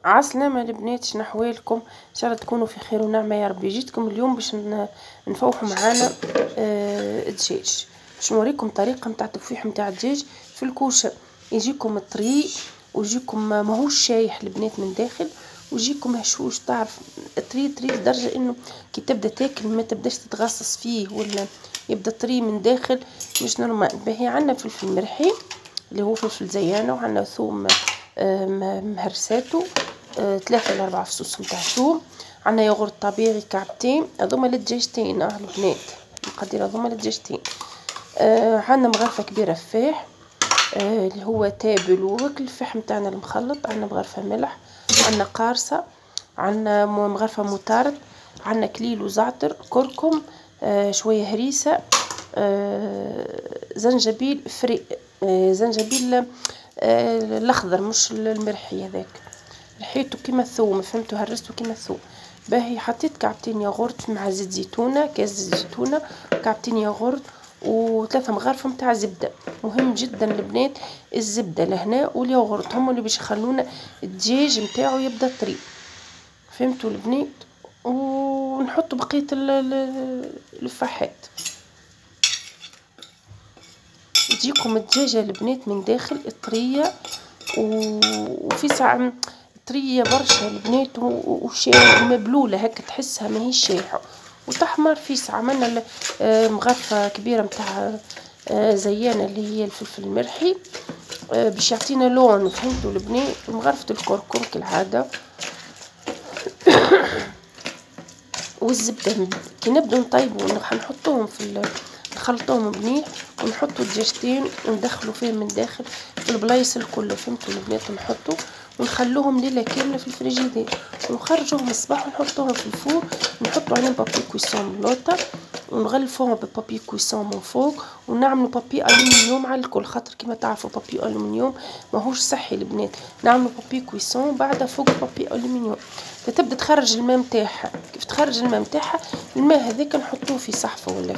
عسلامة البنات، شنو احوالكم؟ ان شاء الله تكونوا في خير ونعمه يا ربي. جيتكم اليوم باش نفوحوا معانا الدجاج. باش نوريكم طريقه نتاع تفويح نتاع الدجاج في الكوشه. يجيكم طري ويجيكم ماهوش شايح البنات من داخل، ويجيكم هشوش، تعرف طري لدرجه انه كي تبدا تاكل ما تبداش تتغصص فيه، ولا يبدا طري من داخل مش نورمال. باهي عندنا فلفل مرحي اللي هو فلفل زيانه، وعندنا ثوم مهرساتو، 3 إلى 4 فصوص نتاع ثوم. عندنا يogurt طبيعي كعبتين، هذوما للدجاجتين البنات، المقادير هذوما للدجاجتين. عندنا مغرفه كبيره فاح اللي هو تابل وكل الفحم نتاعنا المخلط. عندنا مغرفه ملح، عندنا قارصه، عندنا مغرفه موتارد، عندنا كليل وزعتر، كركم، شويه هريسه، زنجبيل فري، زنجبيل الاخضر مش المرحي، هذاك ريحته كيما الثوم، فهمتوا؟ هرسته كيما الثوم. باهي حطيت كعبتين ياغورت مع زيت زيتونه، كاس زيت زيتونه، كعبتين ياغورت، و3 مغارف نتاع زبده. مهم جدا البنات الزبده لهنا والياغورت هما اللي باش يخلونا الدجاج نتاعو يبدا طري، فهمتوا البنات؟ ونحطوا بقيه الفاحات. تجيكم الدجاجه البنات من داخل طريه، وفي ساعه طريه برشا البنات، ومبلوله هكا تحسها ماهيش شايحه، وتحمر في ساعه. عملنا مغرفه كبيره نتاع زيانه اللي هي الفلفل المرحي باش يعطينا لون، فهمتوا البنات؟ ومغرفه الكركم كالعاده والزبده. كي نبدو نطيبوا نحطوهم نخلطوهم منيح، ونحطوا الدجاجتين وندخلوا فيهم من داخل في البلايص الكل، فهمتوا البنات؟ نحطوا ونخلوهم ليله كامله في الفريجيدير، ونخرجوهم الصباح ونحطوهم في الفور، نحطوا عليهم بابي كويسون ملوطه، ونغلفوهم ببابي كويسون من فوق، ونعملوا بابي الومنيوم على الكل، خاطر كما تعرفوا بابي الومنيوم ماهوش صحي البنات. نعملوا بابي كويسون بعدها فوق بابي الومنيوم، تبدا تخرج الماء نتاعها. كيف تخرج الماء نتاعها، الماء هذاك نحطوه في صحفه ولا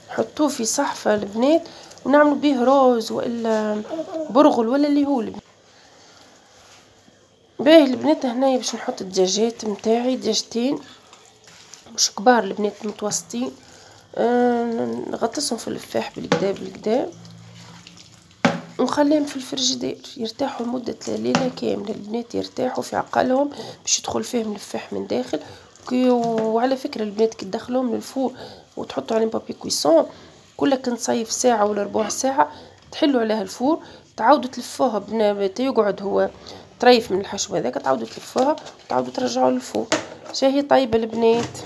نحطوه في صحفه البنات، ونعملوا به روز ولا برغل ولا اللي هو باهي البنات. هنايا باش نحط الدجاجات نتاعي، دجاجتين مش كبار البنات، متوسطين، نغطسهم في الفاح بالكدا ونخليهم في الفريجيدير يرتاحوا لمدة ليلة كاملة البنات، يرتاحوا في عقلهم باش يدخل فيهم الفاح من داخل. وعلى فكرة البنات كي تدخلوهم للفور وتحطوا عليهم بابي كويسون، كل كنصيف ساعة ولا ربع ساعة تحلوا عليها الفور، تعاودوا تلفوها يقعد هو طريف من الحشو هذاك، تعاودوا تلفوها وتعاودوا ترجعوا للفور. شاهي طيبة البنات.